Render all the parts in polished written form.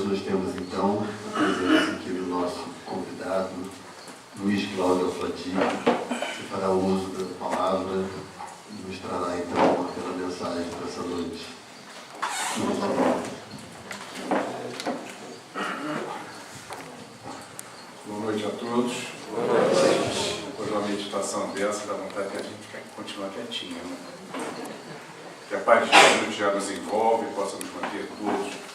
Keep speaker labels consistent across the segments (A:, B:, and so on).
A: nós temos então a presença aqui do nosso convidado, Luiz Cláudio Alfadi, que fará uso da palavra e nos trará então aquela mensagem para essa noite.
B: Boa noite a todos. Boa noite. Depois de uma meditação dessa, dá vontade que a gente continuar quietinho, né? Que a paz de Jesus já nos envolve, possa nos manter todos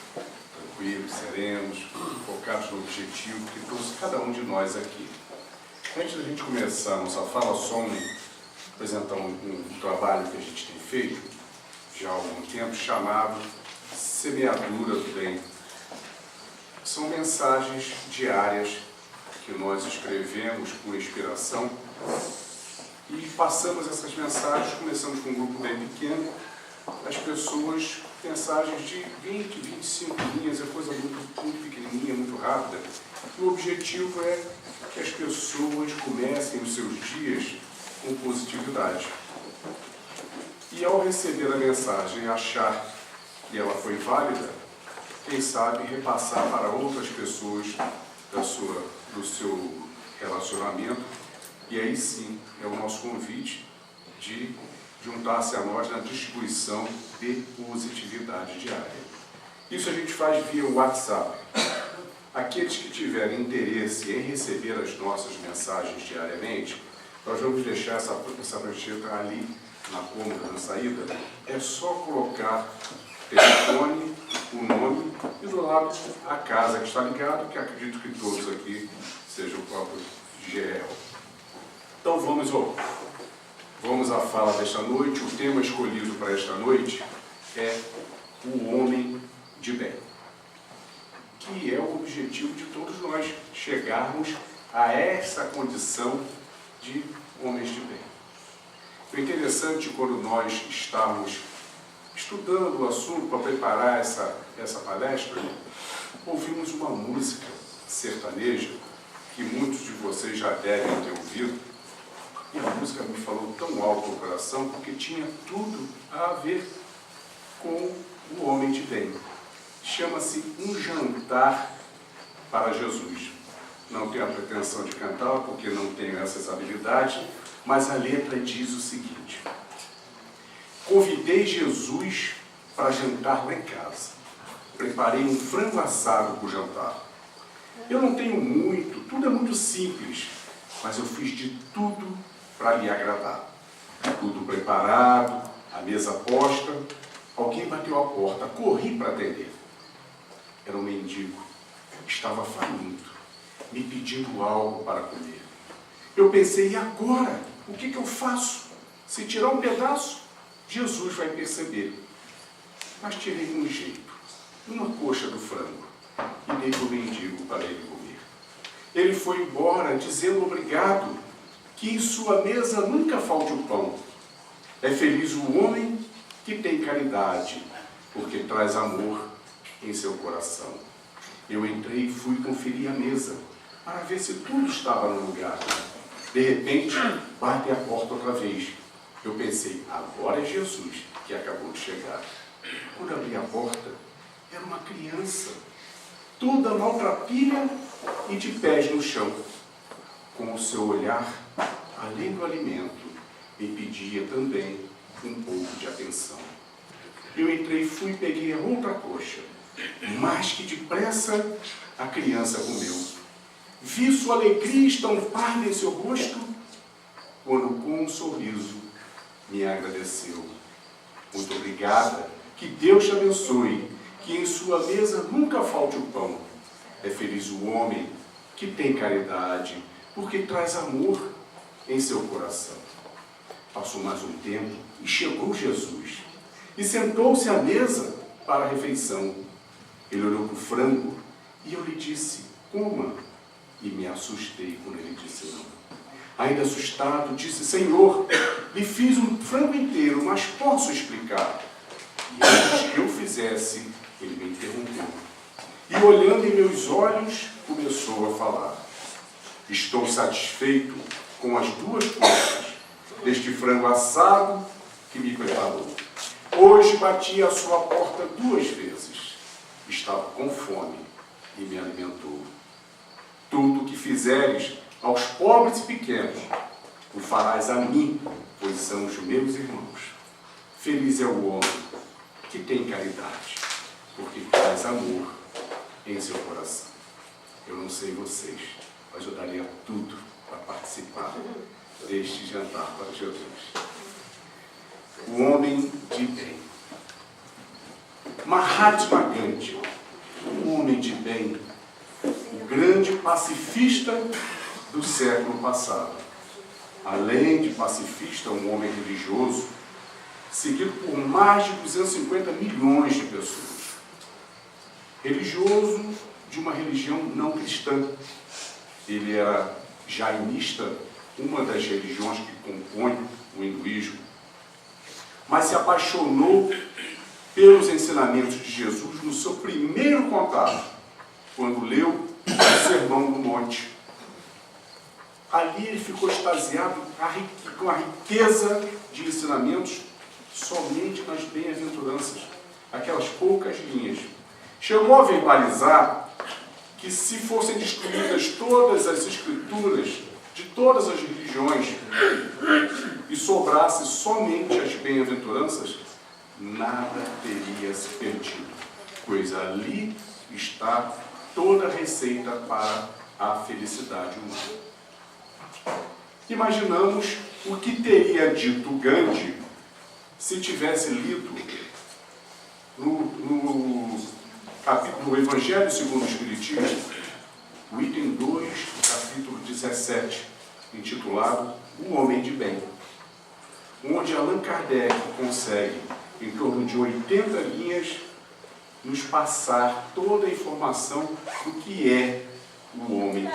B: tranquilos, serenos, focados no objetivo que trouxe cada um de nós aqui. Antes da gente começar a nossa fala, só apresentar um trabalho que a gente tem feito já há algum tempo, chamado Semeadura do Bem. São mensagens diárias que nós escrevemos por inspiração e passamos essas mensagens, começamos com um grupo bem pequeno, as pessoas, mensagens de 20, 25 linhas, é coisa muito pequenininha, muito rápida. E o objetivo é que as pessoas comecem os seus dias com positividade. E ao receber a mensagem e achar que ela foi válida, quem sabe repassar para outras pessoas do seu relacionamento, e aí sim é o nosso convite de juntar-se a nós na distribuição de positividade diária. Isso a gente faz via WhatsApp. Aqueles que tiverem interesse em receber as nossas mensagens diariamente, nós vamos deixar essa prancheta ali na cômoda, na saída. É só colocar o telefone, o nome e do lado a casa que está ligado, que acredito que todos aqui sejam o próprio GL. Então vamos à fala desta noite. O tema escolhido para esta noite é o homem de bem, que é o objetivo de todos nós, chegarmos a essa condição de homens de bem. O interessante, quando nós estamos estudando o assunto para preparar essa palestra, ouvimos uma música sertaneja que muitos de vocês já devem ter ouvido, e a música me falou tão alto no coração porque tinha tudo a ver com o homem de bem. Chama-se Um Jantar para Jesus. Não tenho a pretensão de cantá-la porque não tenho essa habilidade, mas a letra diz o seguinte: convidei Jesus para jantar lá em casa. Preparei um frango assado para o jantar. Eu não tenho muito, tudo é muito simples, mas eu fiz de tudo para lhe agradar. Tudo preparado, a mesa posta. Alguém bateu a porta, corri para atender. Era um mendigo, estava faminto, me pedindo algo para comer. Eu pensei, e agora? O que eu faço? Se tirar um pedaço, Jesus vai perceber. Mas tirei um jeito, uma coxa do frango, e dei para o mendigo para ele comer. Ele foi embora dizendo obrigado, que em sua mesa nunca falte o pão. É feliz o homem que tem caridade, porque traz amor em seu coração. Eu entrei e fui conferir a mesa, para ver se tudo estava no lugar. De repente, bate a porta outra vez. Eu pensei, agora é Jesus que acabou de chegar. Quando abri a porta, era uma criança, toda maltrapilha e de pés no chão. Com o seu olhar, além do alimento, me pedia também um pouco de atenção. Eu entrei, fui e peguei a outra coxa. Mais que depressa, a criança comeu. Vi sua alegria estampada em seu rosto, quando com um sorriso me agradeceu. Muito obrigada, que Deus te abençoe, que em sua mesa nunca falte o pão. É feliz o homem que tem caridade, porque traz amor em seu coração. Passou mais um tempo e chegou Jesus, e sentou-se à mesa para a refeição. Ele olhou para o frango e eu lhe disse, coma. E me assustei quando ele disse não. Ainda assustado, disse, Senhor, lhe fiz um frango inteiro, mas posso explicar? E antes que eu fizesse, ele me interrompeu. E olhando em meus olhos, começou a falar. Estou satisfeito com as 2 coisas deste frango assado que me preparou. Hoje bati à sua porta 2 vezes. Estava com fome e me alimentou. Tudo o que fizeres aos pobres e pequenos, o farás a mim, pois são os meus irmãos. Feliz é o homem que tem caridade, porque traz amor em seu coração. Eu não sei vocês, mas eu daria tudo para participar deste jantar para Jesus. O homem de bem. Mahatma Gandhi, um homem de bem, o grande pacifista do século passado. Além de pacifista, um homem religioso, seguido por mais de 250 milhões de pessoas. Religioso de uma religião não cristã. Ele era jainista, uma das religiões que compõem o hinduísmo, mas se apaixonou pelos ensinamentos de Jesus no seu primeiro contato, quando leu o Sermão do Monte. Ali ele ficou extasiado com a riqueza de ensinamentos somente nas bem-aventuranças, aquelas poucas linhas. Chegou a verbalizar que se fossem destruídas todas as escrituras de todas as religiões e sobrasse somente as bem-aventuranças, nada teria se perdido, pois ali está toda a receita para a felicidade humana. Imaginamos o que teria dito Gandhi se tivesse lido no Evangelho segundo o Espiritismo, o item 2, do capítulo 17, intitulado O Homem de Bem, onde Allan Kardec consegue, em torno de 80 linhas, nos passar toda a informação do que é o homem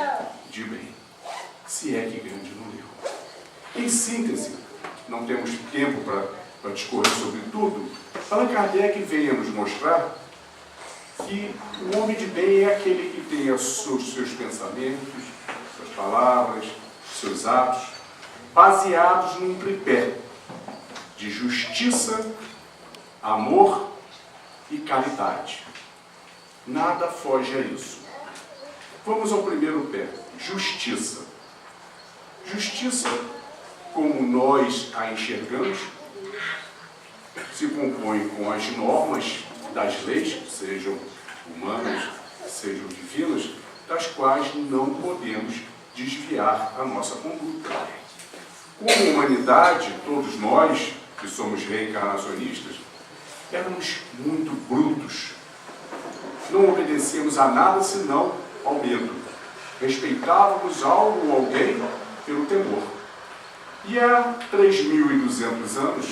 B: de bem, se é que Gandhi não leu. Em síntese, não temos tempo para discorrer sobre tudo, Allan Kardec veio nos mostrar que o homem de bem é aquele que tem os seus pensamentos, suas palavras, seus atos, baseados num tripé de justiça, amor e caridade. Nada foge a isso. Vamos ao primeiro pé, justiça. Justiça, como nós a enxergamos, se compõe com as normas das leis, sejam humanas, sejam divinas, das quais não podemos desviar a nossa conduta. Como humanidade, todos nós, que somos reencarnacionistas, éramos muito brutos. Não obedecíamos a nada senão ao medo. Respeitávamos algo ou alguém pelo temor. E há 3.200 anos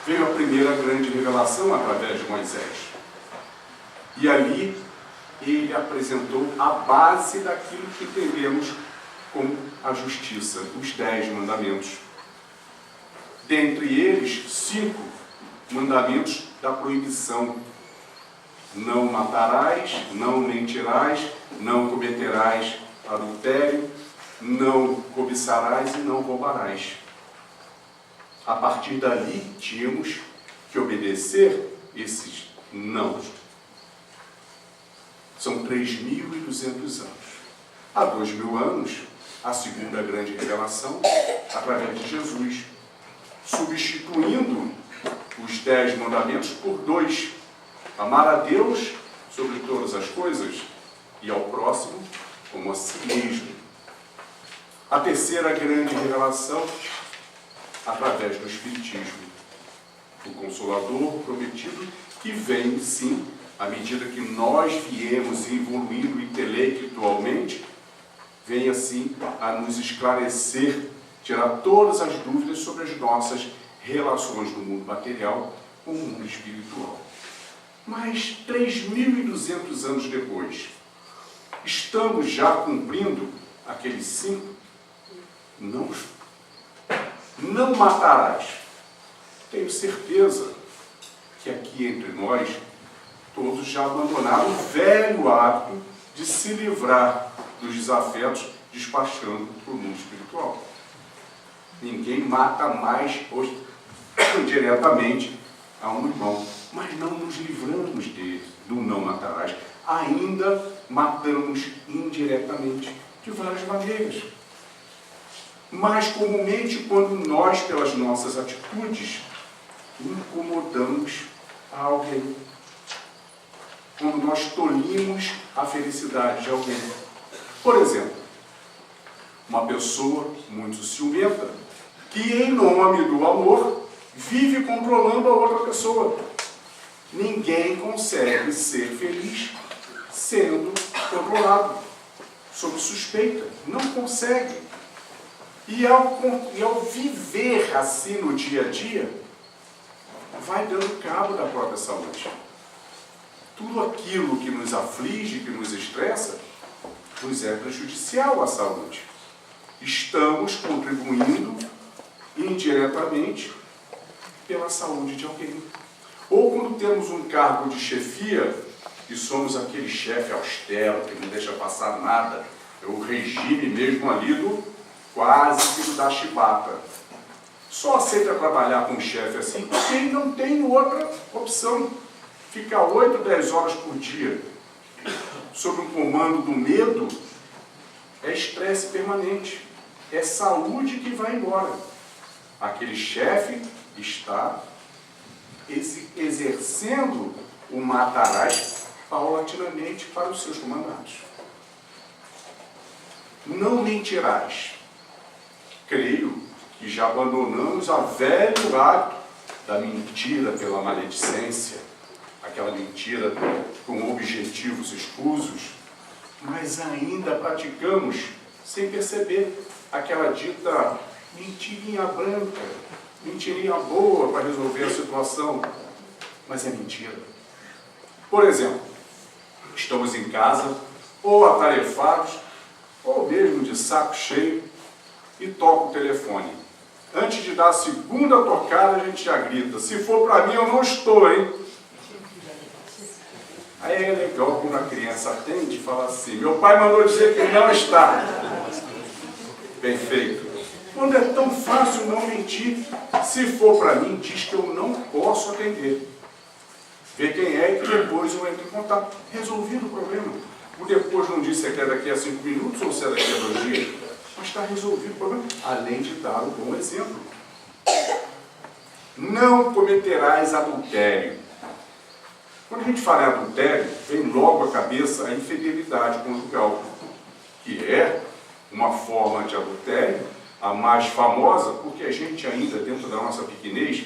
B: veio a primeira grande revelação através de Moisés. E ali ele apresentou a base daquilo que entendemos como a justiça, os 10 mandamentos. Dentre eles, 5 mandamentos da proibição. Não matarás, não mentirás, não cometerás adultério, não cobiçarás e não roubarás. A partir dali, tínhamos que obedecer esses não. São 3.200 anos. Há 2.000 anos, a segunda grande revelação, através de Jesus, substituindo os 10 mandamentos por 2. Amar a Deus sobre todas as coisas e ao próximo como a si mesmo. A terceira grande revelação, através do Espiritismo, o Consolador prometido, que vem, sim, à medida que nós viemos evoluindo intelectualmente, vem, assim, a nos esclarecer, tirar todas as dúvidas sobre as nossas relações no mundo material com o mundo espiritual. Mas 3.200 anos depois, estamos já cumprindo aqueles 5? Não matarás. Tenho certeza que aqui entre nós, todos já abandonaram o velho hábito de se livrar dos desafetos despachando para o mundo espiritual. Ninguém mata mais hoje diretamente a um irmão, mas não nos livramos do não matarás. ainda matamos indiretamente, de várias maneiras. Mais comumente quando nós, pelas nossas atitudes, incomodamos a alguém. Quando nós tolimos a felicidade de alguém. Por exemplo, uma pessoa muito ciumenta, que em nome do amor, vive controlando a outra pessoa. Ninguém consegue ser feliz sendo controlado, sob suspeita. Não consegue. E ao viver assim no dia a dia, vai dando cabo da própria saúde. Tudo aquilo que nos aflige, que nos estressa, nos é prejudicial à saúde. Estamos contribuindo indiretamente pela saúde de alguém. Ou quando temos um cargo de chefia e somos aquele chefe austero que não deixa passar nada, é o regime mesmo ali do quase que do da chibata. Só aceita trabalhar com um chefe assim quem não tem outra opção. Fica 8, 10 horas por dia sob um comando do medo, é estresse permanente. É saúde que vai embora. Aquele chefe está exercendo o matarás paulatinamente para os seus comandados. Não mentirás. Creio que já abandonamos a velho hábito da mentira pela maledicência, aquela mentira com objetivos escusos, mas ainda praticamos, sem perceber, aquela dita mentirinha branca, mentirinha boa para resolver a situação, mas é mentira. Por exemplo, estamos em casa, ou atarefados, ou mesmo de saco cheio, e toca o telefone. Antes de dar a segunda tocada, a gente já grita: se for para mim, eu não estou, hein? Aí é legal quando a criança atende e fala assim: meu pai mandou dizer que ele não está. Perfeito. Quando é tão fácil não mentir, se for para mim, diz que eu não posso atender. Vê quem é e depois eu entro em contato. Resolvido o problema. O depois não disse se é daqui a 5 minutos ou se é daqui a 2 dias, mas está resolvido o problema, além de dar um bom exemplo. Não cometerás adultério. Quando a gente fala em adultério, vem logo à cabeça a infidelidade conjugal, que é uma forma de adultério, a mais famosa, porque a gente ainda, dentro da nossa pequenez,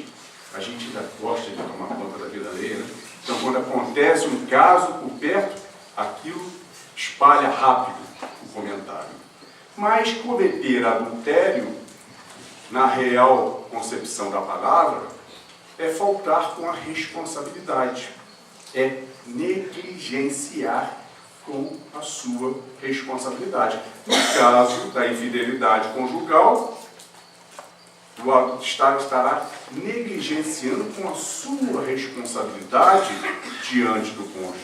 B: a gente ainda gosta de tomar conta da vida alheia, né? Então, quando acontece um caso por perto, aquilo espalha rápido o comentário. Mas cometer adultério, na real concepção da palavra, é faltar com a responsabilidade. É negligenciar com a sua responsabilidade. No caso da infidelidade conjugal, o adulto estará negligenciando com a sua responsabilidade diante do cônjuge.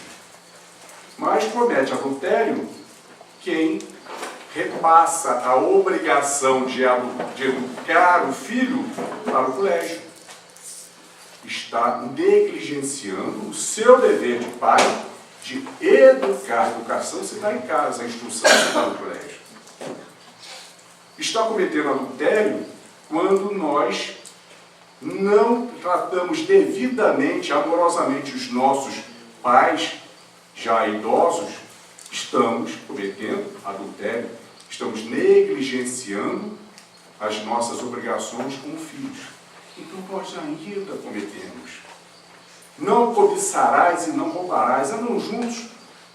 B: Mas comete adultério quem repassa a obrigação de educar o filho para o colégio. Está negligenciando o seu dever de pai de educar. A educação você está em casa, a instrução você está no colégio. Está cometendo adultério quando nós não tratamos devidamente, amorosamente os nossos pais, já idosos, estamos cometendo adultério, estamos negligenciando as nossas obrigações como filhos. Então nós ainda cometemos. Não cobiçarás e não roubarás. Andam juntos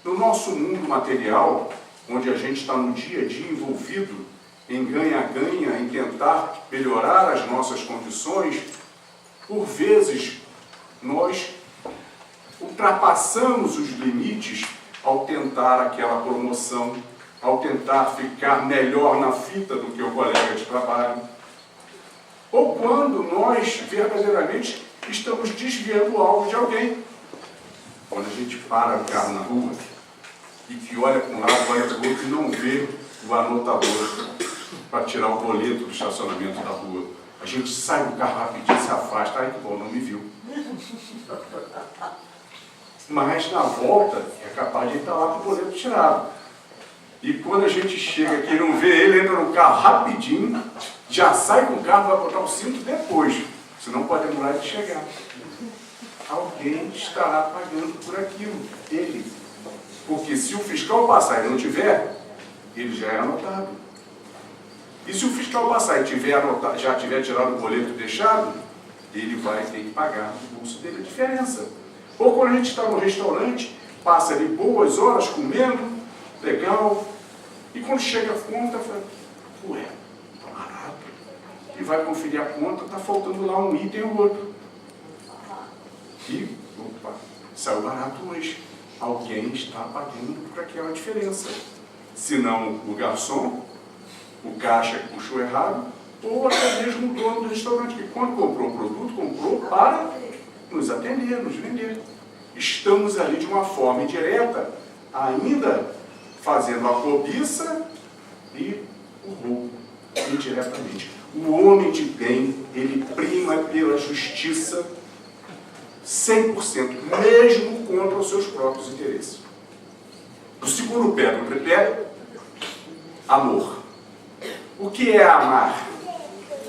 B: no nosso mundo material, onde a gente está no dia a dia envolvido em ganha-ganha, em tentar melhorar as nossas condições. Por vezes, nós ultrapassamos os limites ao tentar aquela promoção, ao tentar ficar melhor na fita do que o colega de trabalho. Ou quando nós verdadeiramente estamos desviando o alvo de alguém. Quando a gente para o carro na rua e que olha para um lado, olha para o outro e não vê o anotador para tirar o boleto do estacionamento da rua. A gente sai do carro rapidinho, se afasta. Ai, que bom, não me viu. mas na volta é capaz de estar lá com o boleto tirado. E quando a gente chega aqui e não vê ele, entra no carro rapidinho, já sai com o carro, vai botar o cinto depois, senão pode demorar de chegar. Alguém estará pagando por aquilo, ele. Porque se o fiscal passar e não tiver, ele já é anotado. E se o fiscal passar e já tiver tirado o boleto e deixado, ele vai ter que pagar no bolso dele a diferença. Ou quando a gente está no restaurante, passa ali boas horas comendo, legal, e quando chega a conta, fala, ué, tá barato. E vai conferir a conta, está faltando lá um item ou outro. E, opa, saiu barato hoje. Alguém está pagando por aquela diferença. Se não o garçom, o caixa que puxou errado, ou até mesmo o dono do restaurante, que quando comprou o produto, comprou para nos atender, nos vender. Estamos ali de uma forma indireta, ainda fazendo a cobiça e o roubo, indiretamente. O homem de bem, ele prima pela justiça 100%, mesmo contra os seus próprios interesses. O segundo pé do tripé, amor. O que é amar?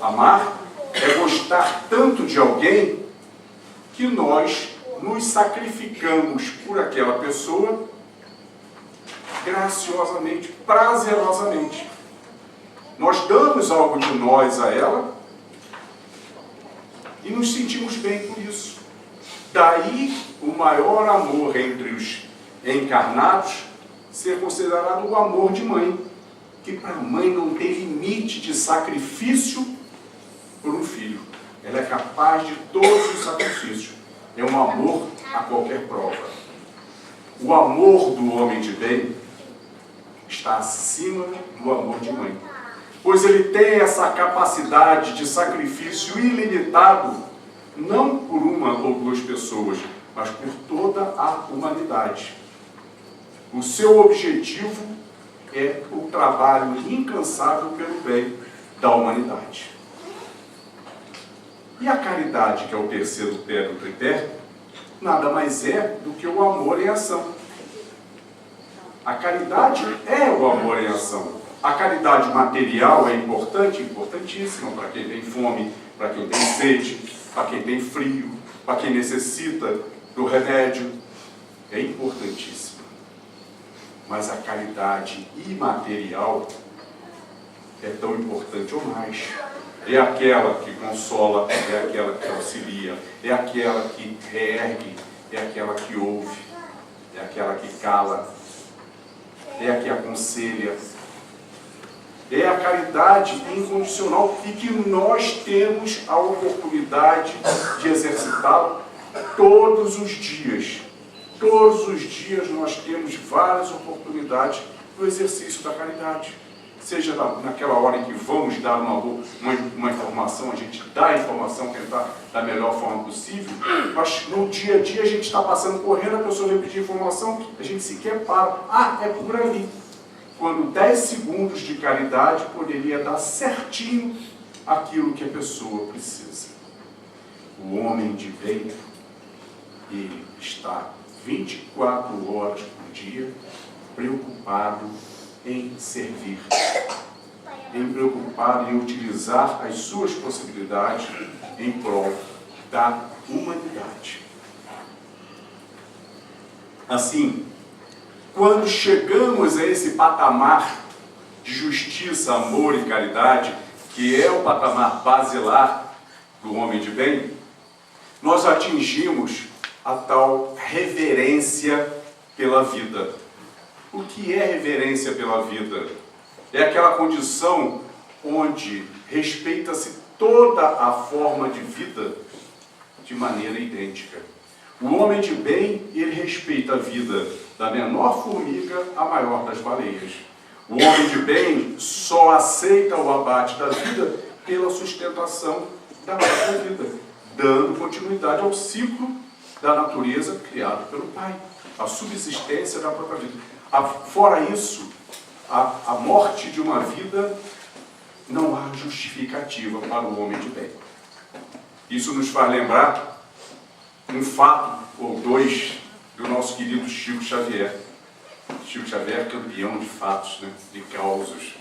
B: Amar é gostar tanto de alguém que nós nos sacrificamos por aquela pessoa graciosamente, prazerosamente. Nós damos algo de nós a ela e nos sentimos bem por isso. Daí o maior amor entre os encarnados ser considerado o amor de mãe, que para a mãe não tem limite de sacrifício por um filho. Ela é capaz de todos os sacrifícios. É um amor a qualquer prova. O amor do homem de bem está acima do amor de mãe, pois ele tem essa capacidade de sacrifício ilimitado, não por uma ou duas pessoas, mas por toda a humanidade. O seu objetivo é o trabalho incansável pelo bem da humanidade. E a caridade, que é o terceiro pé do tripé, nada mais é do que o amor em ação. A caridade é o amor em ação. A caridade material é importante, importantíssima para quem tem fome, para quem tem sede, para quem tem frio, para quem necessita do remédio. É importantíssima. Mas a caridade imaterial é tão importante ou mais. É aquela que consola, é aquela que auxilia, é aquela que reergue, é aquela que ouve, é aquela que cala, é a que aconselha. É a caridade incondicional e que nós temos a oportunidade de exercitá-la todos os dias. Todos os dias nós temos várias oportunidades no exercício da caridade. Seja naquela hora em que vamos dar uma informação, a gente dá a informação que está da melhor forma possível, mas no dia a dia a gente está passando correndo, a pessoa vem pedir informação, a gente sequer para. Ah, é por ali. Quando 10 segundos de caridade poderia dar certinho aquilo que a pessoa precisa. O homem de bem, ele está 24 horas por dia preocupado em servir, preocupado em utilizar as suas possibilidades em prol da humanidade. Assim, quando chegamos a esse patamar de justiça, amor e caridade, que é o patamar basilar do homem de bem, nós atingimos a tal reverência pela vida. O que é reverência pela vida? É aquela condição onde respeita-se toda a forma de vida de maneira idêntica. O homem de bem, ele respeita a vida da menor formiga à maior das baleias. O homem de bem só aceita o abate da vida pela sustentação da própria vida, dando continuidade ao ciclo da natureza criado pelo Pai, a subsistência da própria vida. Fora isso, a morte de uma vida não há justificativa para o homem de bem. Isso nos faz lembrar um fato ou dois do nosso querido Chico Xavier. Chico Xavier, campeão de fatos, né? De causos.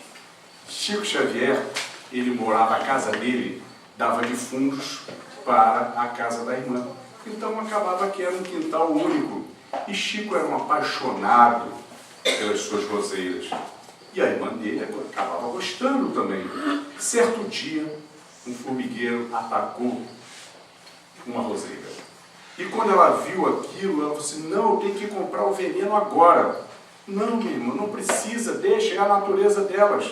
B: Chico Xavier, ele morava, a casa dele dava de fundos para a casa da irmã. Então acabava que era um quintal único. E Chico era um apaixonado pelas suas roseiras. E a irmã dele acabava gostando também. Certo dia, um formigueiro atacou uma roseira. E quando ela viu aquilo, ela falou assim, não, eu tenho que comprar o veneno agora. Não, minha irmã, não precisa, deixa, é a natureza delas.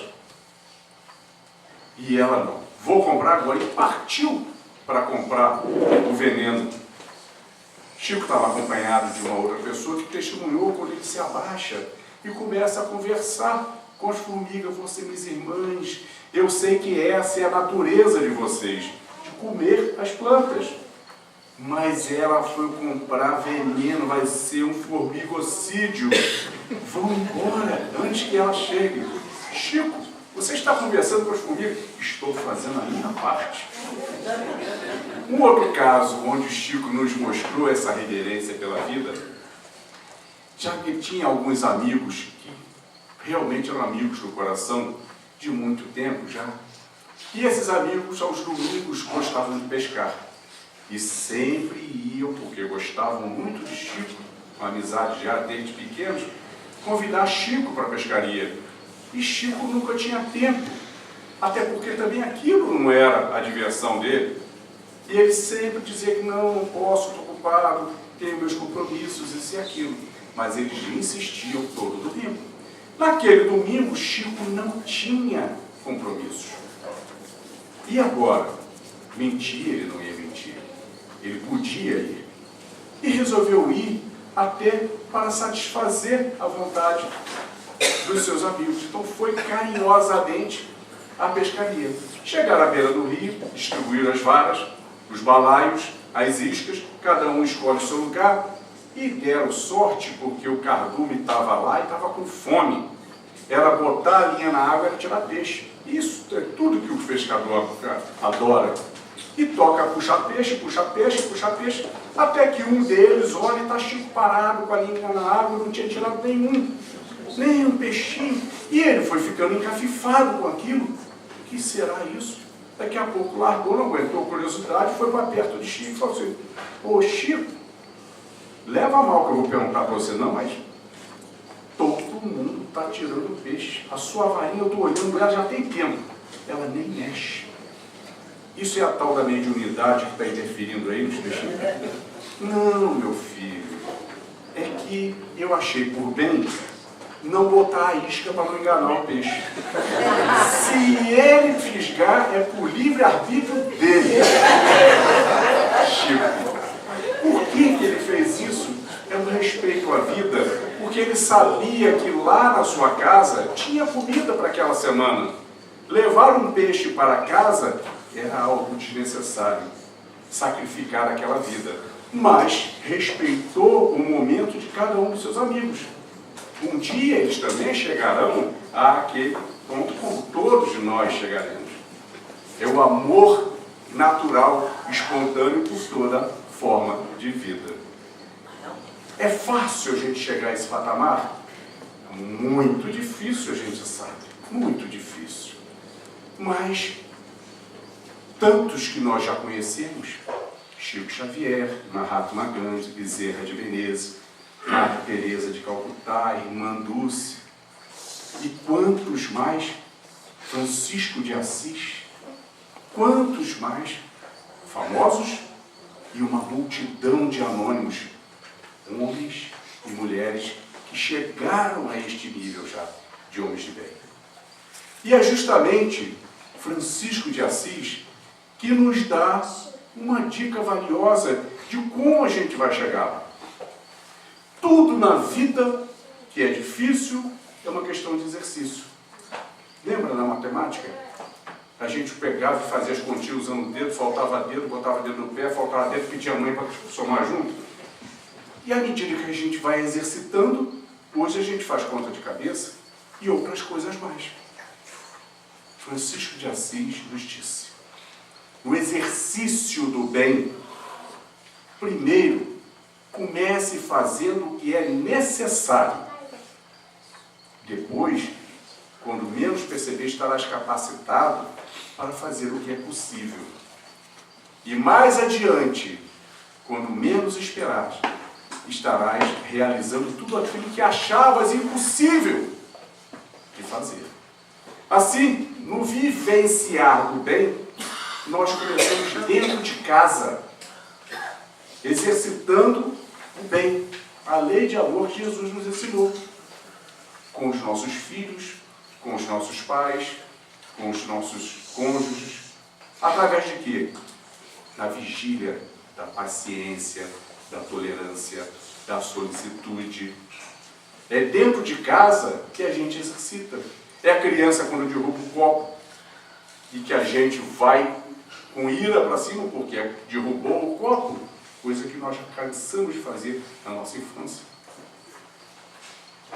B: E ela não, vou comprar agora. E partiu para comprar o veneno. Chico estava acompanhado de uma outra pessoa que testemunhou quando ele se abaixa e começa a conversar com as formigas. Vocês, minhas irmãs, eu sei que essa é a natureza de vocês, de comer as plantas. Mas ela foi comprar veneno, vai ser um formigocídio. Vão embora antes que ela chegue. Chico, você está conversando com as formigas? Estou fazendo a minha parte. Um outro caso onde o Chico nos mostrou essa reverência pela vida, já que tinha alguns amigos que realmente eram amigos do coração de muito tempo já. E esses amigos, aos domingos, gostavam de pescar. E sempre iam, porque gostavam muito de Chico, uma amizade já desde pequenos, convidar Chico para a pescaria. E Chico nunca tinha tempo, até porque também aquilo não era a diversão dele. E ele sempre dizia que não posso, estou ocupado, tenho meus compromissos, isso e aquilo. Mas eles insistiam todo domingo. Naquele domingo, Chico não tinha compromissos. E agora? Mentir, ele não ia mentir. Ele podia ir. E resolveu ir até para satisfazer a vontade dos seus amigos. Então foi carinhosamente à pescaria. Chegaram à beira do rio, distribuíram as varas, os balaios, as iscas, cada um escolhe o seu lugar e deram sorte porque o cardume estava lá e estava com fome. Era botar a linha na água e tirar peixe. Isso é tudo que o pescador adora. E toca puxar peixe, até que um deles olha e está Chico parado com a língua na água, não tinha tirado nem um peixinho. E ele foi ficando encafifado com aquilo. O que será isso? Daqui a pouco largou, não aguentou a curiosidade, foi para perto de Chico e falou assim, ô Chico, leva mal que eu vou perguntar para você, não, mas todo mundo está tirando peixe. A sua varinha, eu estou olhando ela já tem tempo. Ela nem mexe. Isso é a tal da mediunidade que está interferindo aí nos peixinhos? Não, meu filho. É que eu achei por bem não botar a isca para não enganar o peixe. Se ele fisgar, é por livre-arbítrio dele. Chico, por que ele fez isso? É um respeito à vida, porque ele sabia que lá na sua casa tinha comida para aquela semana. Levar um peixe para casa era algo desnecessário, sacrificar aquela vida. Mas respeitou o momento de cada um dos seus amigos. Um dia eles também chegarão àquele ponto como todos nós chegaremos. É o amor natural, espontâneo por toda forma de vida. É fácil a gente chegar a esse patamar? Muito difícil, a gente sabe. Muito difícil. Mas tantos que nós já conhecemos, Chico Xavier, Mahatma Gandhi, Bezerra de Menezes, Madre Teresa de Calcutá, Irmã Dulce, e quantos mais, Francisco de Assis, quantos mais, famosos e uma multidão de anônimos, homens e mulheres que chegaram a este nível já de homens de bem. E é justamente Francisco de Assis que nos dá uma dica valiosa de como a gente vai chegar lá. Tudo na vida que é difícil é uma questão de exercício. Lembra na matemática? A gente pegava e fazia as continhas usando o dedo, faltava dedo, botava dedo no pé, faltava dedo, pedia a mãe para somar junto. E à medida que a gente vai exercitando, hoje a gente faz conta de cabeça e outras coisas mais. Francisco de Assis nos disse, no exercício do bem, primeiro Comece fazendo o que é necessário. Depois, quando menos perceber, estarás capacitado para fazer o que é possível. E mais adiante, quando menos esperares, estarás realizando tudo aquilo que achavas impossível de fazer. Assim, no vivenciar do bem, nós começamos dentro de casa, exercitando o bem, a lei de amor que Jesus nos ensinou, com os nossos filhos, com os nossos pais, com os nossos cônjuges, através de quê? Da vigília, da paciência, da tolerância, da solicitude. É dentro de casa que a gente exercita. É a criança quando derruba o copo e que a gente vai com ira para cima porque derrubou o copo, coisa que nós já cansamos de fazer na nossa infância.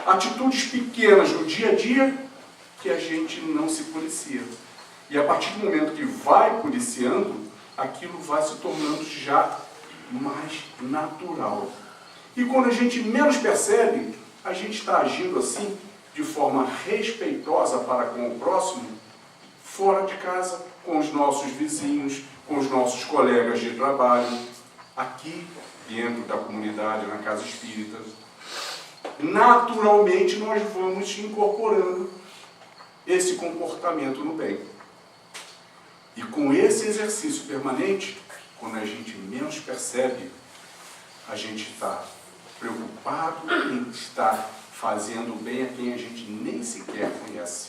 B: Atitudes pequenas no dia a dia que a gente não se policia. E a partir do momento que vai policiando, aquilo vai se tornando já mais natural. E quando a gente menos percebe, a gente está agindo assim, de forma respeitosa para com o próximo, fora de casa, com os nossos vizinhos, com os nossos colegas de trabalho, aqui dentro da comunidade, na casa espírita. Naturalmente nós vamos incorporando esse comportamento no bem. E com esse exercício permanente, quando a gente menos percebe, a gente está preocupado em estar fazendo o bem a quem a gente nem sequer conhece.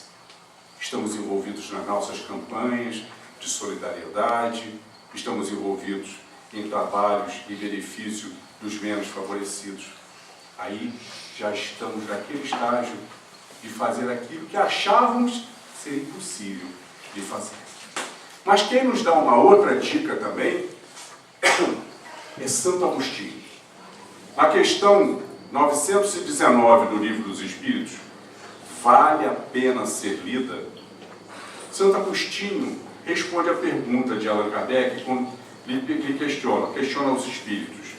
B: Estamos envolvidos nas nossas campanhas de solidariedade, estamos envolvidos em trabalhos e benefício dos menos favorecidos. Aí já estamos naquele estágio de fazer aquilo que achávamos ser impossível de fazer. Mas quem nos dá uma outra dica também é Santo Agostinho. A questão 919 do Livro dos Espíritos, vale a pena ser lida. Santo Agostinho responde à pergunta de Allan Kardec quando lhe questiona os espíritos.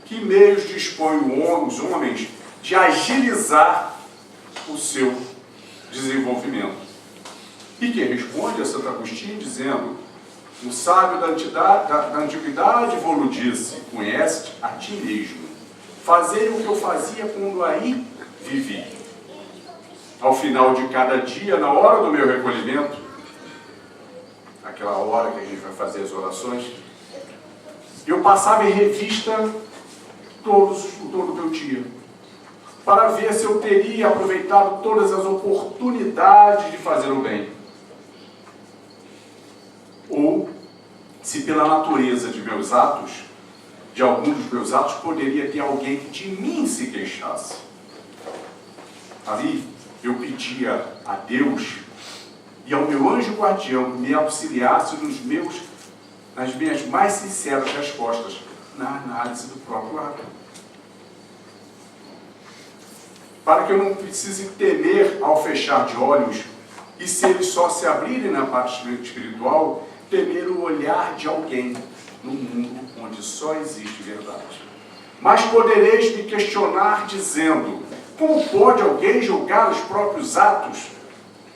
B: Que meios dispõem os homens de agilizar o seu desenvolvimento? E quem responde é Santo Agostinho dizendo: o sábio da antiguidade vou-lo disse, conhece-te a ti mesmo. Fazer o que eu fazia quando aí vivi. Ao final de cada dia, na hora do meu recolhimento, aquela hora que a gente vai fazer as orações, eu passava em revista todo o meu dia, para ver se eu teria aproveitado todas as oportunidades de fazer o bem. Ou, se pela natureza de meus atos, de alguns dos meus atos, poderia ter alguém que de mim se queixasse. Ali, eu pedia a Deus e ao meu anjo guardião que me auxiliasse nas minhas mais sinceras respostas, na análise do próprio ato. Para que eu não precise temer ao fechar de olhos, e se eles só se abrirem na parte espiritual, temer o olhar de alguém no mundo onde só existe verdade. Mas podereis me questionar dizendo: como pode alguém julgar os próprios atos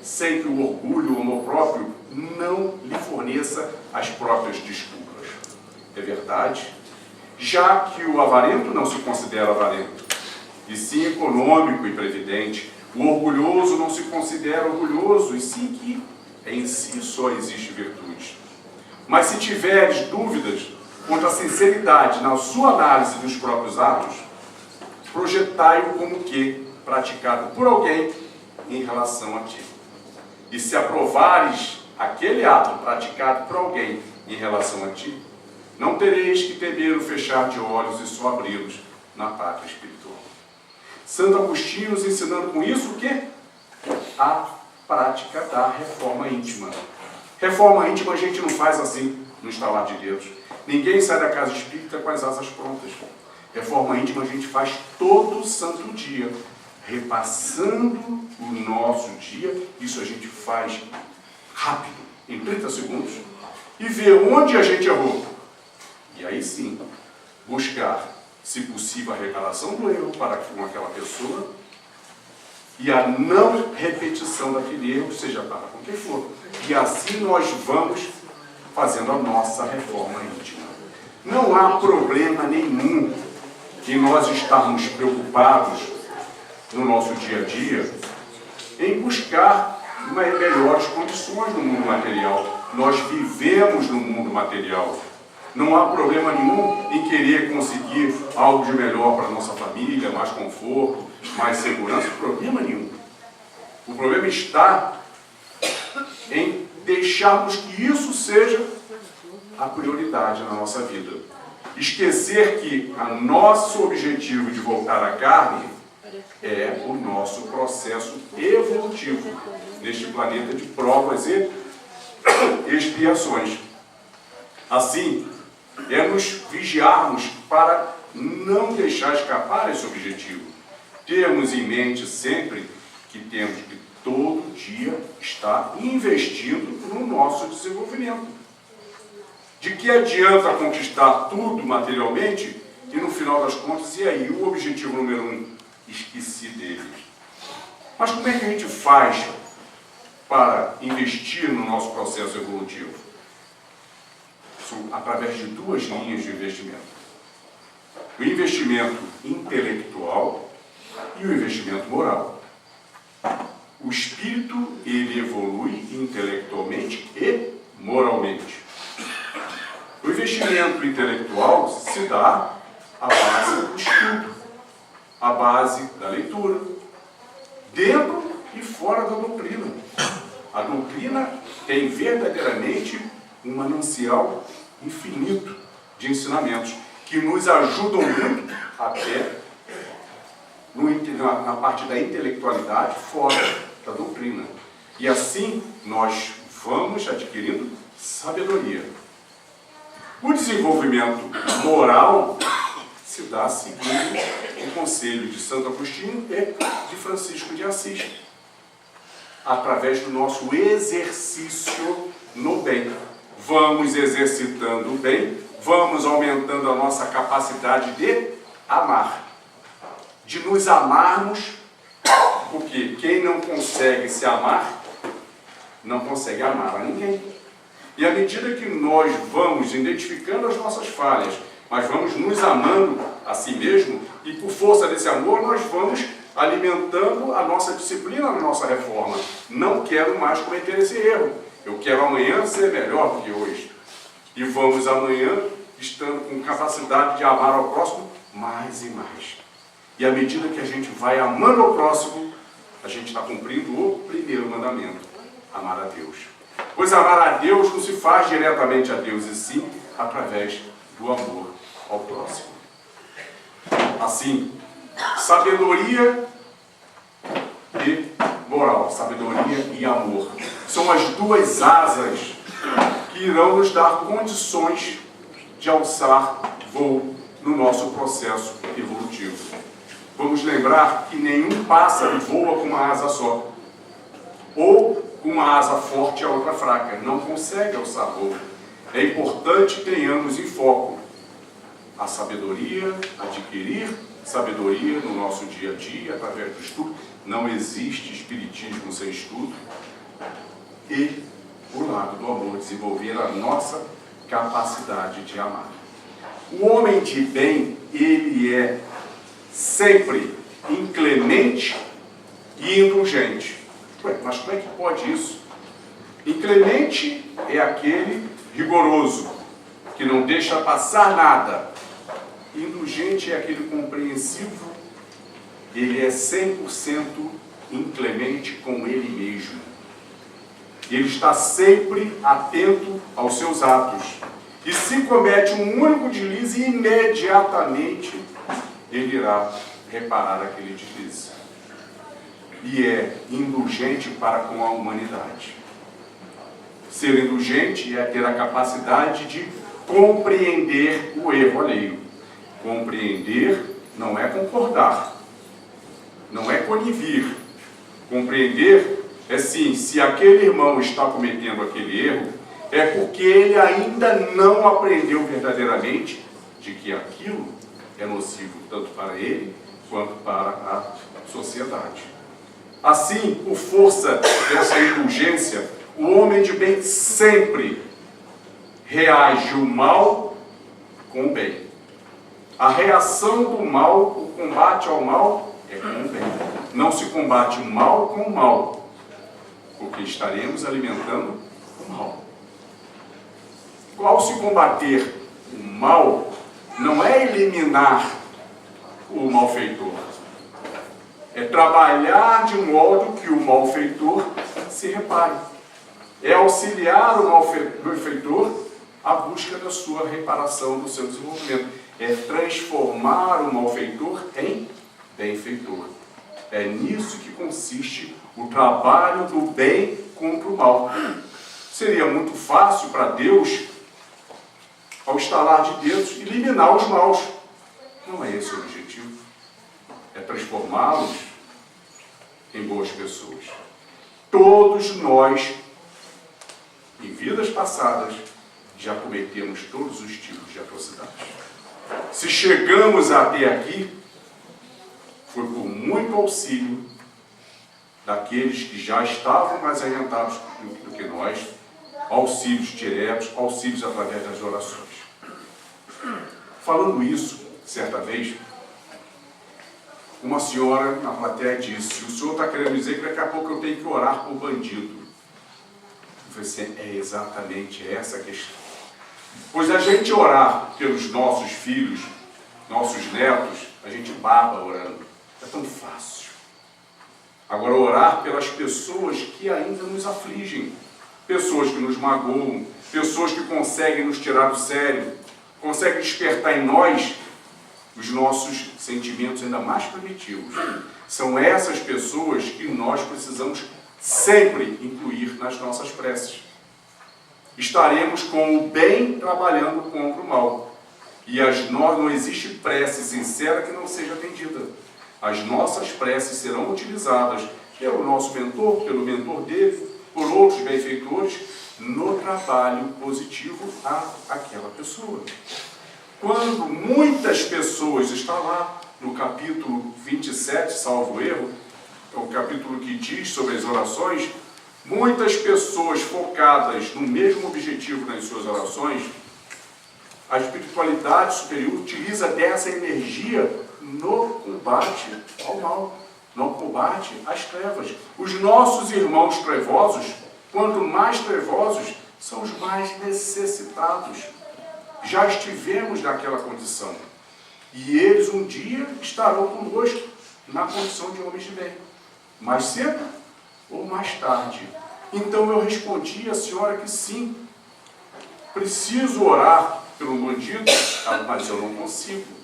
B: sem que o orgulho ou o amor próprio não lhe forneça as próprias desculpas? É verdade, já que o avarento não se considera avarento, e sim econômico e previdente, o orgulhoso não se considera orgulhoso, e sim que em si só existe virtude. Mas se tiveres dúvidas quanto à sinceridade na sua análise dos próprios atos, projetai-o como que praticado por alguém em relação a ti. E se aprovares aquele ato praticado por alguém em relação a ti, não tereis que temer o fechar de olhos e só abri-los na pátria espiritual. Santo Agostinho nos ensinando com isso o quê? A prática da reforma íntima. Reforma íntima a gente não faz assim, no estalar de dedos. Ninguém sai da casa espírita com as asas prontas. Reforma íntima a gente faz todo santo dia, repassando o nosso dia. Isso a gente faz rápido, em 30 segundos, e ver onde a gente errou. E aí sim, buscar se possível, a reparação do erro para com aquela pessoa e a não repetição daquele erro, seja para com quem for. E assim nós vamos fazendo a nossa reforma íntima. Não há problema nenhum em nós estarmos preocupados no nosso dia a dia em buscar melhores condições no mundo material. Nós vivemos no mundo material. Não há problema nenhum em querer conseguir algo de melhor para a nossa família, mais conforto, mais segurança. Problema nenhum. O problema está em deixarmos que isso seja a prioridade na nossa vida. Esquecer que o nosso objetivo de voltar à carne é o nosso processo evolutivo neste planeta de provas e expiações. Assim, é nos vigiarmos para não deixar escapar esse objetivo. Termos em mente sempre que temos que todo dia estar investindo no nosso desenvolvimento. De que adianta conquistar tudo materialmente e no final das contas, e aí, o objetivo número 1, esqueci dele. Mas como é que a gente faz para investir no nosso processo evolutivo? Através de 2 linhas de investimento. O investimento intelectual e o investimento moral. O espírito, ele evolui intelectualmente e moralmente. O investimento intelectual se dá à base do estudo, à base da leitura, dentro e fora da doutrina. A doutrina tem verdadeiramente um manancial infinito de ensinamentos que nos ajudam muito até na parte da intelectualidade fora da doutrina. E assim nós vamos adquirindo sabedoria. O desenvolvimento moral se dá segundo o conselho de Santo Agostinho e de Francisco de Assis, através do nosso exercício no bem. Vamos exercitando o bem, vamos aumentando a nossa capacidade de amar. De nos amarmos, porque quem não consegue se amar, não consegue amar a ninguém. E à medida que nós vamos identificando as nossas falhas, mas vamos nos amando a si mesmo, e por força desse amor nós vamos alimentando a nossa disciplina na nossa reforma. Não quero mais cometer esse erro. Eu quero amanhã ser melhor do que hoje. E vamos amanhã estando com capacidade de amar ao próximo mais e mais. E à medida que a gente vai amando ao próximo, a gente está cumprindo o primeiro mandamento: amar a Deus. Pois amar a Deus não se faz diretamente a Deus, e sim através do amor ao próximo. Assim, sabedoria e moral, sabedoria e amor, são as 2 asas que irão nos dar condições de alçar voo no nosso processo evolutivo. Vamos lembrar que nenhum pássaro voa com uma asa só, ou com uma asa forte e a outra fraca. Não consegue alçar voo. É importante que tenhamos em foco a sabedoria, adquirir sabedoria no nosso dia a dia, através do estudo. Não existe espiritismo sem estudo. E o lado do amor, desenvolver a nossa capacidade de amar. O homem de bem, ele é sempre inclemente e indulgente. Ué, mas como é que pode isso? Inclemente é aquele rigoroso, que não deixa passar nada. Indulgente é aquele compreensivo, ele é 100% inclemente com ele mesmo. Ele está sempre atento aos seus atos. E se comete um único deslize, imediatamente ele irá reparar aquele deslize. E é indulgente para com a humanidade. Ser indulgente é ter a capacidade de compreender o erro alheio. Compreender não é concordar, não é conivir. Compreender é sim, se aquele irmão está cometendo aquele erro, é porque ele ainda não aprendeu verdadeiramente de que aquilo é nocivo tanto para ele quanto para a sociedade. Assim, por força dessa indulgência, o homem de bem sempre reage o mal com o bem. A reação do mal, o combate ao mal, é com o bem. Não se combate o mal com o mal, porque estaremos alimentando o mal. Ao se combater o mal, não é eliminar o malfeitor, é trabalhar de modo que o malfeitor se repare. É auxiliar o malfeitor à busca da sua reparação, do seu desenvolvimento. É transformar o malfeitor em benfeitor. É nisso que consiste o trabalho do bem contra o mal. Seria muito fácil para Deus, ao estalar de dedos, eliminar os maus. Não é esse o objetivo. É transformá-los em boas pessoas. Todos nós, em vidas passadas, já cometemos todos os tipos de atrocidades. Se chegamos até aqui, foi por muito auxílio daqueles que já estavam mais adiantados do que nós, auxílios diretos, auxílios através das orações. Falando isso, certa vez, uma senhora na plateia disse: o senhor está querendo dizer que daqui a pouco eu tenho que orar por bandido? Eu falei assim: é exatamente essa a questão. Pois a gente orar pelos nossos filhos, nossos netos, a gente baba orando. É tão fácil. Agora, orar pelas pessoas que ainda nos afligem, pessoas que nos magoam, pessoas que conseguem nos tirar do sério, conseguem despertar em nós os nossos sentimentos ainda mais primitivos. São essas pessoas que nós precisamos sempre incluir nas nossas preces. Estaremos com o bem trabalhando contra o mal. E não existe prece sincera que não seja atendida. As nossas preces serão utilizadas pelo nosso mentor, pelo mentor dele, por outros benfeitores, no trabalho positivo àquela pessoa. Quando muitas pessoas, está lá no capítulo 27, salvo erro, é o capítulo que diz sobre as orações, muitas pessoas focadas no mesmo objetivo nas suas orações, a espiritualidade superior utiliza dessa energia no combate ao mal, no combate às trevas. Os nossos irmãos trevosos, quanto mais trevosos, são os mais necessitados. Já estivemos naquela condição. E eles um dia estarão conosco na condição de homens de bem. Mais cedo ou mais tarde. Então eu respondi à senhora que sim, preciso orar pelo bandido, mas eu não consigo.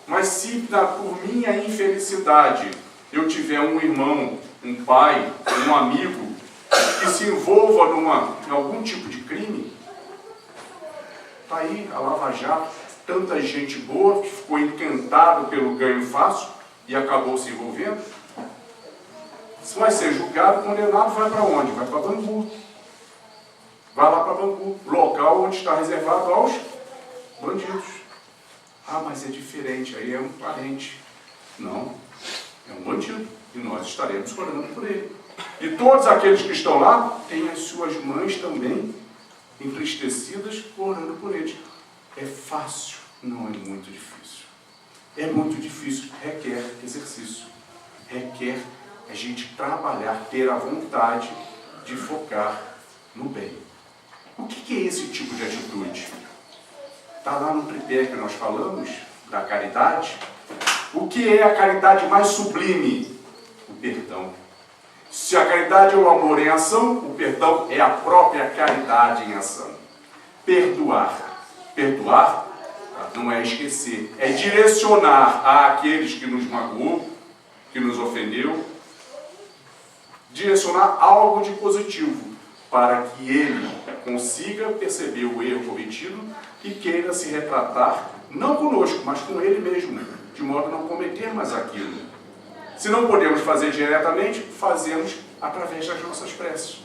B: Mas se por minha infelicidade eu tiver um irmão, um pai, um amigo que se envolva em algum tipo de crime, está aí a Lava Jato, tanta gente boa que ficou encantado pelo ganho fácil e acabou se envolvendo. Se vai ser julgado, condenado, vai para onde? Vai para Bangu. Vai lá para Bangu, local onde está reservado aos bandidos. Ah, mas é diferente, aí é um parente. Não, é um bandido. E nós estaremos orando por ele. E todos aqueles que estão lá têm as suas mães também entristecidas orando por eles. É fácil? Não, é muito difícil. É muito difícil, requer exercício. Requer a gente trabalhar, ter a vontade de focar no bem. O que é esse tipo de atitude? Está lá no tripé que nós falamos, da caridade. O que é a caridade mais sublime? O perdão. Se a caridade é o amor em ação, o perdão é a própria caridade em ação. Perdoar. Perdoar não é esquecer, é direcionar àqueles que nos magoou, que nos ofendeu, direcionar algo de positivo, para que ele consiga perceber o erro cometido e queira se retratar, não conosco, mas com ele mesmo, de modo a não cometer mais aquilo. Se não podemos fazer diretamente, fazemos através das nossas preces.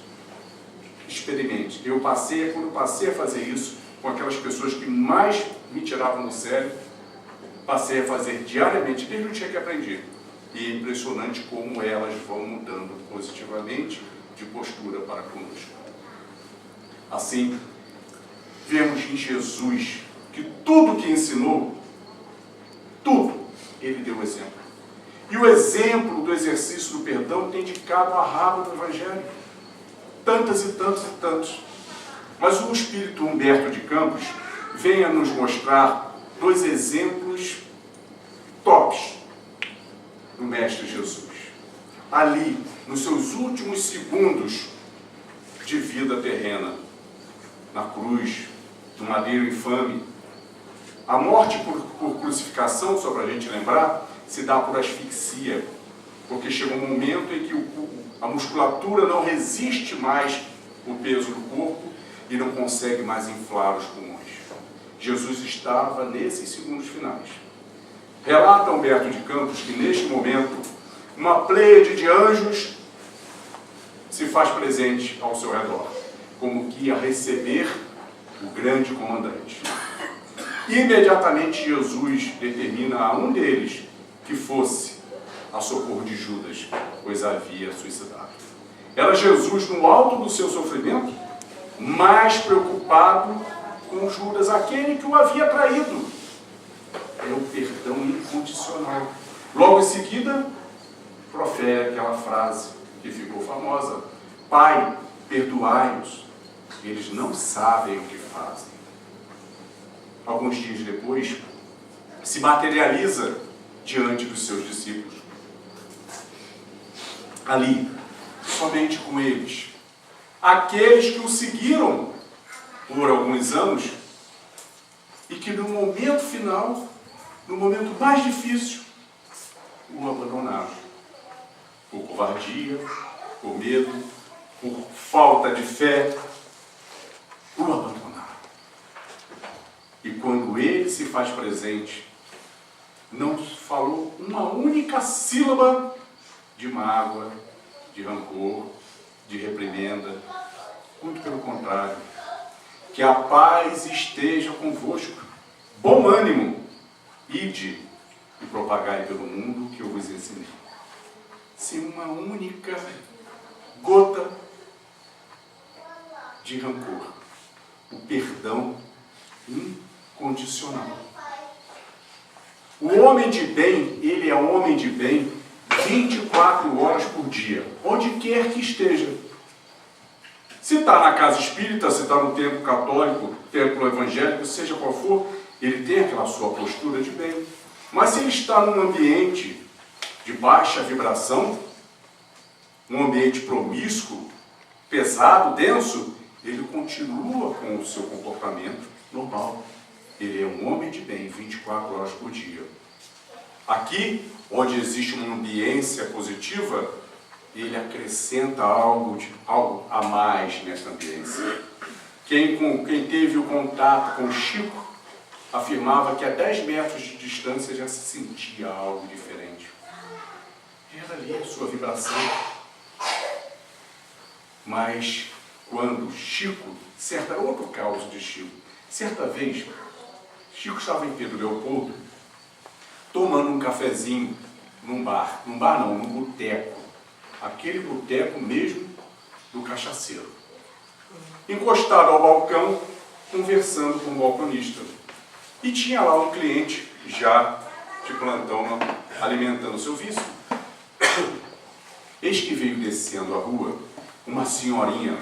B: Experimente. Quando passei a fazer isso com aquelas pessoas que mais me tiravam do sério, passei a fazer diariamente, desde o dia que aprendi. E é impressionante como elas vão mudando positivamente de postura para conosco. Assim, vemos em Jesus que tudo que ensinou, tudo, ele deu exemplo. E o exemplo do exercício do perdão tem de cabo a rabo do Evangelho. Tantas e tantos e tantos. Mas o Espírito Humberto de Campos vem a nos mostrar 2 exemplos tops do Mestre Jesus. Ali, nos seus últimos segundos de vida terrena, na cruz, no madeiro infame. A morte por crucificação, só para a gente lembrar, se dá por asfixia, porque chega um momento em que a musculatura não resiste mais o peso do corpo e não consegue mais inflar os pulmões. Jesus estava nesses segundos finais. Relata Humberto de Campos que neste momento uma pleiade de anjos se faz presente ao seu redor, como que ia receber o grande comandante. Imediatamente Jesus determina a um deles que fosse a socorro de Judas, pois havia suicidado. Era Jesus, no alto do seu sofrimento, mais preocupado com Judas, aquele que o havia traído. É o perdão incondicional. Logo em seguida, profere aquela frase que ficou famosa: Pai, perdoai-os, eles não sabem o que fazem. Alguns dias depois, se materializa diante dos seus discípulos. Ali, somente com eles, aqueles que o seguiram por alguns anos e que no momento final, no momento mais difícil, o abandonaram. Por covardia, por medo, por falta de fé, o abandonaram. E quando ele se faz presente, não falou uma única sílaba de mágoa, de rancor, de reprimenda. Muito pelo contrário. Que a paz esteja convosco. Bom ânimo. Ide e propagai pelo mundo o que eu vos ensinei. Sem uma única gota de rancor. O perdão incondicional. O homem de bem, ele é homem de bem 24 horas por dia, onde quer que esteja. Se está na casa espírita, se está no templo católico, templo evangélico, seja qual for, ele tem aquela sua postura de bem. Mas se ele está num ambiente de baixa vibração, um ambiente promíscuo, pesado, denso, ele continua com o seu comportamento normal. Ele é um homem de bem 24 horas por dia. Aqui, onde existe uma ambiência positiva, ele acrescenta algo a mais nessa ambiência. Quem teve o contato com o Chico afirmava que a 10 metros de distância já se sentia algo diferente. Era ali a sua vibração. Mas quando Chico, outro caso de Chico, certa vez, Chico estava em Pedro Leopoldo, tomando um cafezinho num boteco. Aquele boteco mesmo do cachaceiro. Encostado ao balcão, conversando com o balconista. E tinha lá um cliente, já de plantão, alimentando seu vício. Eis que veio descendo a rua uma senhorinha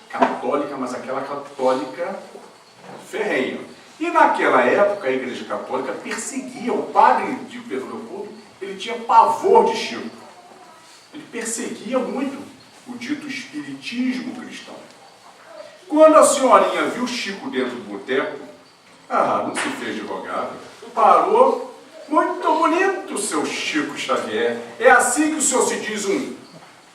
B: católica, mas aquela católica ferrenha. E naquela época a Igreja Católica perseguia o padre de Pedro Leopoldo, ele tinha pavor de Chico. Ele perseguia muito o dito espiritismo cristão. Quando a senhorinha viu Chico dentro do boteco, não se fez de rogado, parou. Muito bonito, seu Chico Xavier. É assim que o senhor se diz um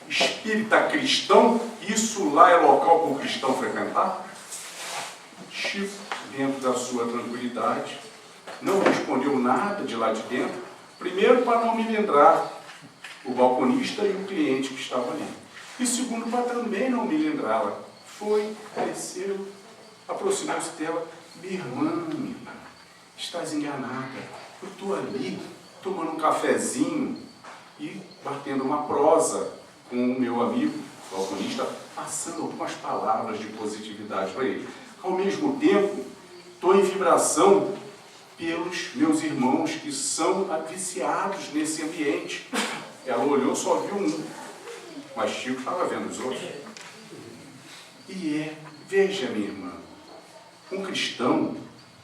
B: espírita cristão? Isso lá é local para o cristão frequentar? Chico, dentro da sua tranquilidade, não respondeu nada de lá de dentro, primeiro para não me lembrar o balconista e o cliente que estava ali. E segundo, para também não me lembrá-la. Foi, desceu, aproximou-se dela. Minha irmã, estás enganada. Eu estou ali, tomando um cafezinho e batendo uma prosa com o meu amigo, o balconista, passando algumas palavras de positividade para ele. Ao mesmo tempo, estou em vibração pelos meus irmãos que são viciados nesse ambiente. Ela olhou, só viu um, mas Chico estava vendo os outros. Veja, minha irmã, um cristão,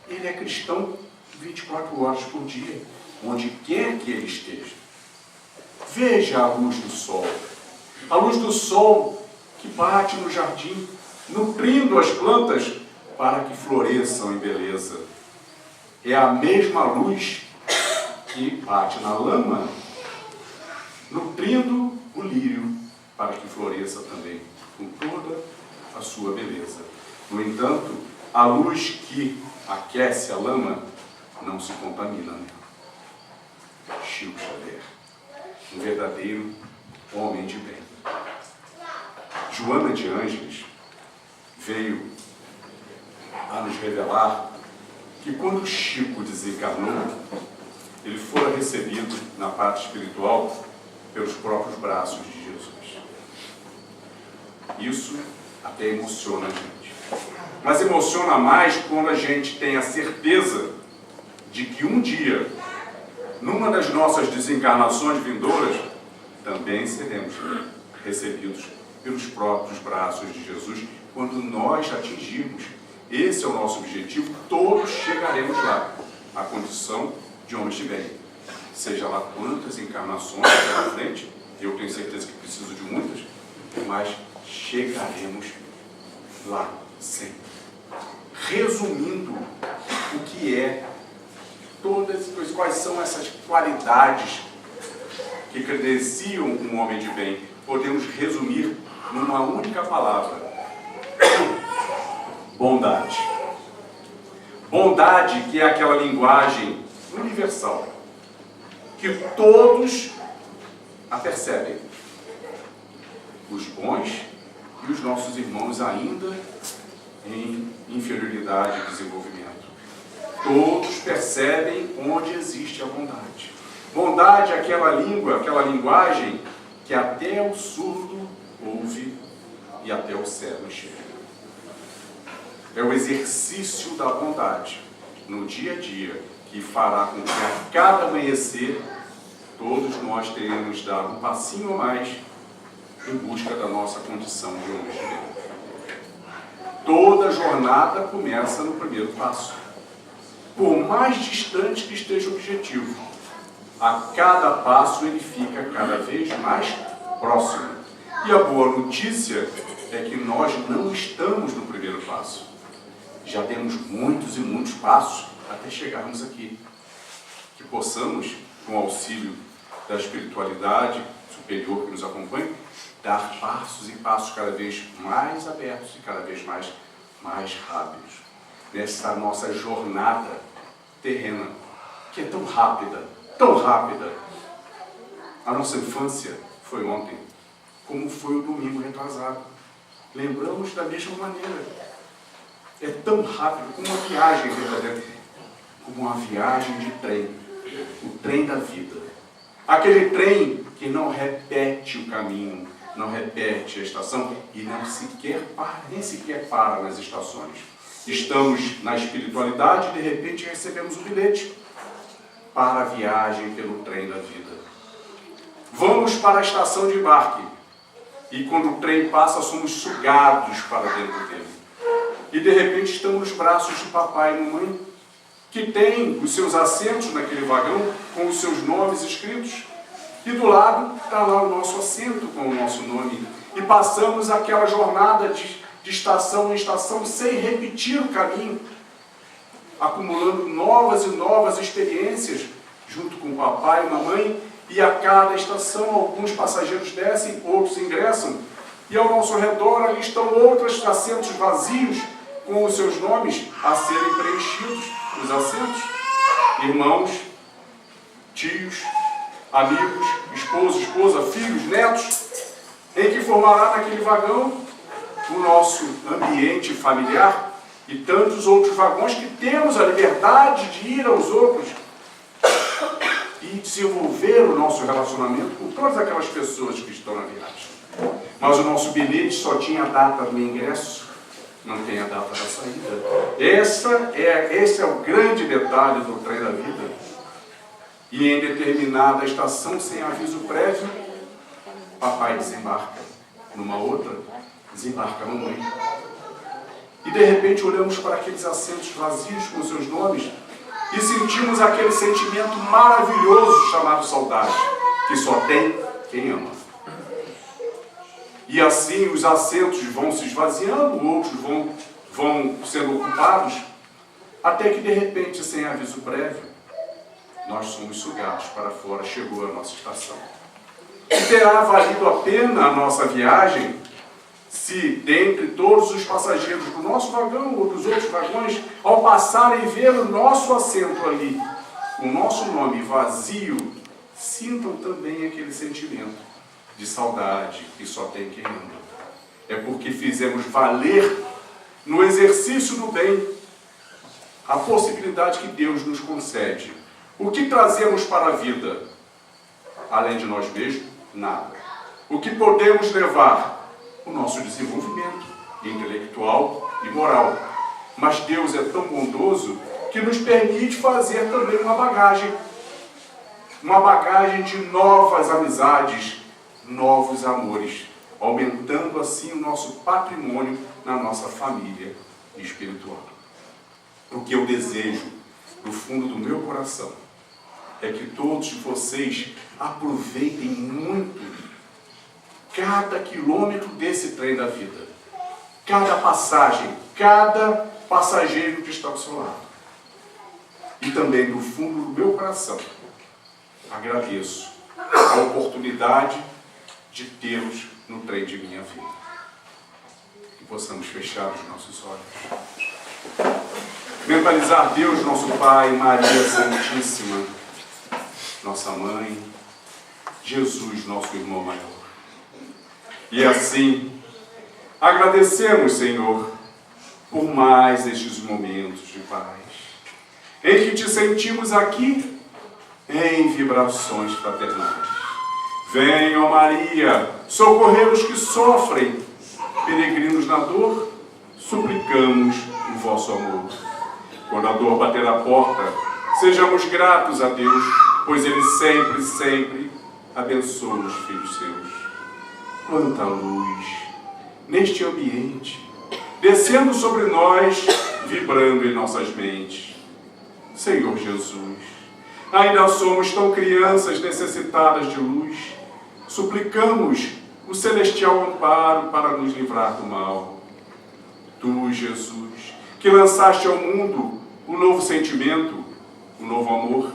B: ele é cristão 24 horas por dia, onde quer que ele esteja. Veja a luz do sol. A luz do sol que bate no jardim, nutrindo as plantas para que floresçam em beleza. É a mesma luz que bate na lama, nutrindo o lírio para que floresça também com toda a sua beleza. No entanto, a luz que aquece a lama não se contamina nela. Chico Xavier, um verdadeiro homem de bem. Joana de Ângeles veio a nos revelar que quando Chico desencarnou, ele fora recebido na parte espiritual pelos próprios braços de Jesus. Isso até emociona a gente. Mas emociona mais quando a gente tem a certeza de que um dia, numa das nossas desencarnações vindouras, também seremos recebidos pelos próprios braços de Jesus, quando nós atingirmos. Esse é o nosso objetivo, todos chegaremos lá, à condição de homens de bem. Seja lá quantas encarnações pela frente, eu tenho certeza que preciso de muitas, mas chegaremos lá sempre. Resumindo, o que é quais são essas qualidades que credenciam um homem de bem, podemos resumir numa única palavra: bondade. Bondade, que é aquela linguagem universal, que todos a percebem. Os bons e os nossos irmãos ainda em inferioridade e desenvolvimento. Todos percebem onde existe a bondade. Bondade é aquela língua, aquela linguagem que até o surdo ouve e até o cego enxerga. É o exercício da bondade no dia a dia que fará com que a cada amanhecer todos nós tenhamos dado um passinho a mais em busca da nossa condição de homens de bem. Toda jornada começa no primeiro passo. Por mais distante que esteja o objetivo, a cada passo ele fica cada vez mais próximo. E a boa notícia é que nós não estamos no primeiro passo. Já demos muitos e muitos passos até chegarmos aqui. Que possamos, com o auxílio da espiritualidade superior que nos acompanha, dar passos e passos cada vez mais abertos e cada vez mais rápidos. Nessa nossa jornada terrena, que é tão rápida, tão rápida. A nossa infância foi ontem, como foi o domingo retrasado. Lembramos da mesma maneira. É tão rápido, como uma viagem verdadeira, como uma viagem de trem, o trem da vida. Aquele trem que não repete o caminho, não repete a estação e nem sequer para nas estações. Estamos na espiritualidade e de repente recebemos um bilhete para a viagem pelo trem da vida. Vamos para a estação de embarque e quando o trem passa somos sugados para dentro dele. E de repente estamos nos braços de papai e mamãe, que tem os seus assentos naquele vagão com os seus nomes escritos, e do lado está lá o nosso assento com o nosso nome. E passamos aquela jornada de estação em estação sem repetir o caminho, acumulando novas e novas experiências junto com o papai e mamãe, e a cada estação alguns passageiros descem, outros ingressam, e ao nosso redor ali estão outros assentos vazios com os seus nomes a serem preenchidos, os assentos, irmãos, tios, amigos, esposo, esposa, filhos, netos, em que formará naquele vagão o nosso ambiente familiar e tantos outros vagões que temos a liberdade de ir aos outros e desenvolver o nosso relacionamento com todas aquelas pessoas que estão na viagem. Mas o nosso bilhete só tinha a data do ingresso, não tem a data da saída. Esse é o grande detalhe do trem da vida. E em determinada estação, sem aviso prévio, papai desembarca. Numa outra, desembarca a mamãe. E de repente olhamos para aqueles assentos vazios com seus nomes e sentimos aquele sentimento maravilhoso chamado saudade, que só tem quem ama. E assim os assentos vão se esvaziando, outros vão sendo ocupados, até que de repente, sem aviso prévio, nós somos sugados para fora, chegou a nossa estação. E terá valido a pena a nossa viagem se, dentre todos os passageiros do nosso vagão ou dos outros vagões, ao passarem e ver o nosso assento ali, o nosso nome vazio, sintam também aquele sentimento de saudade que só tem quem ama. É porque fizemos valer no exercício do bem a possibilidade que Deus nos concede. O que trazemos para a vida? Além de nós mesmos, nada. O que podemos levar? O nosso desenvolvimento intelectual e moral. Mas Deus é tão bondoso que nos permite fazer também uma bagagem de novas amizades, novos amores, aumentando assim o nosso patrimônio na nossa família espiritual. O que eu desejo do fundo do meu coração é que todos vocês aproveitem muito cada quilômetro desse trem da vida, cada passagem, cada passageiro que está ao seu lado. E também do fundo do meu coração agradeço a oportunidade de tê-los no trem de minha vida. Que possamos fechar os nossos olhos. Mentalizar Deus, nosso Pai, Maria Santíssima, nossa Mãe, Jesus, nosso irmão maior. E assim, agradecemos, Senhor, por mais estes momentos de paz, em que te sentimos aqui em vibrações fraternais. Venha, ó Maria, socorrer os que sofrem, peregrinos na dor, suplicamos o vosso amor. Quando a dor bater a porta, sejamos gratos a Deus, pois Ele sempre, sempre abençoa os filhos seus. Quanta luz neste ambiente, descendo sobre nós, vibrando em nossas mentes. Senhor Jesus, ainda somos tão crianças necessitadas de luz, suplicamos o celestial amparo para nos livrar do mal. Tu, Jesus, que lançaste ao mundo um novo sentimento, um novo amor,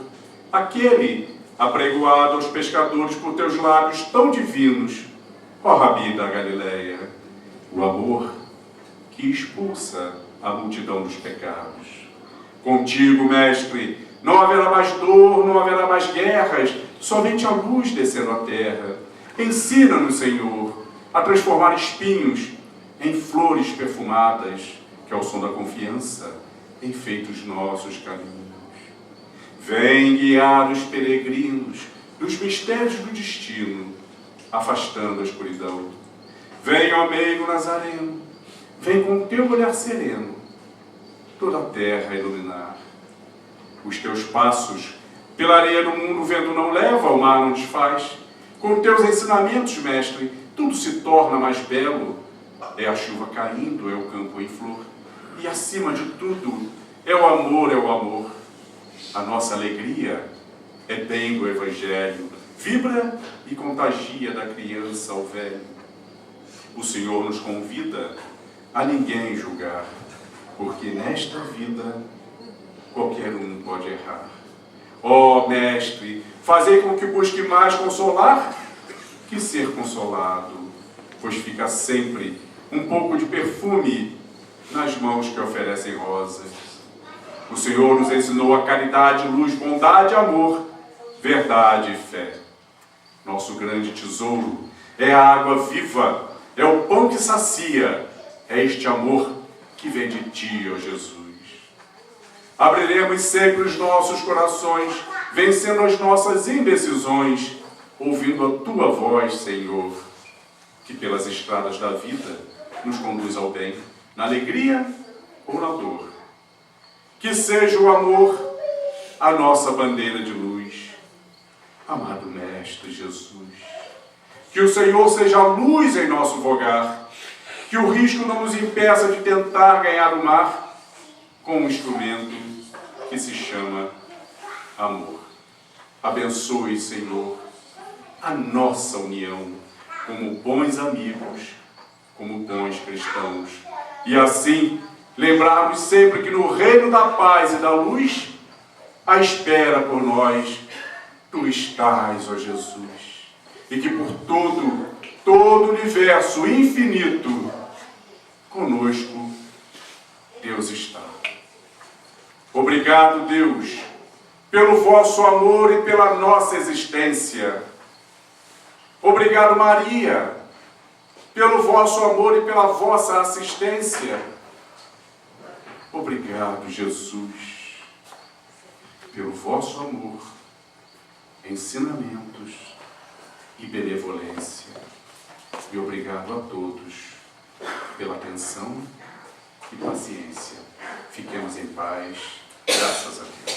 B: aquele apregoado aos pescadores por teus lábios tão divinos, ó Rabi da Galileia, o amor que expulsa a multidão dos pecados. Contigo, Mestre, não haverá mais dor, não haverá mais guerras, somente a luz descendo à terra. Ensina-nos, Senhor, a transformar espinhos em flores perfumadas, que ao som da confiança enfeite os nossos caminhos. Vem guiar os peregrinos dos mistérios do destino, afastando a escuridão. Vem, ó meigo Nazareno, vem com teu olhar sereno, toda a terra iluminar. Os teus passos, pela areia do mundo, o vento não leva, o mar não desfaz. Com teus ensinamentos, Mestre, tudo se torna mais belo. É a chuva caindo, é o campo em flor. E acima de tudo, é o amor, é o amor. A nossa alegria é bem do Evangelho. Vibra e contagia da criança ao velho. O Senhor nos convida a ninguém julgar, porque nesta vida qualquer um pode errar. Ó Mestre, fazei com que busque mais consolar que ser consolado, pois fica sempre um pouco de perfume nas mãos que oferecem rosas. O Senhor nos ensinou a caridade, luz, bondade, amor, verdade e fé. Nosso grande tesouro é a água viva, é o pão que sacia, é este amor que vem de Ti, ó Jesus. Abriremos sempre os nossos corações, vencendo as nossas indecisões, ouvindo a Tua voz, Senhor, que pelas estradas da vida nos conduz ao bem, na alegria ou na dor. Que seja o amor a nossa bandeira de luz. Amado Mestre Jesus, que o Senhor seja a luz em nosso vogar, que o risco não nos impeça de tentar ganhar o mar com um instrumento que se chama amor. Abençoe, Senhor, a nossa união como bons amigos, como bons cristãos. E assim, lembrarmos sempre que no reino da paz e da luz, a espera por nós, Tu estás, ó Jesus. E que por todo o universo infinito, conosco, Deus está. Obrigado, Deus, pelo vosso amor e pela nossa existência. Obrigado, Maria, pelo vosso amor e pela vossa assistência. Obrigado, Jesus, pelo vosso amor, ensinamentos e benevolência. E obrigado a todos pela atenção e paciência. Fiquemos em paz, graças a Deus.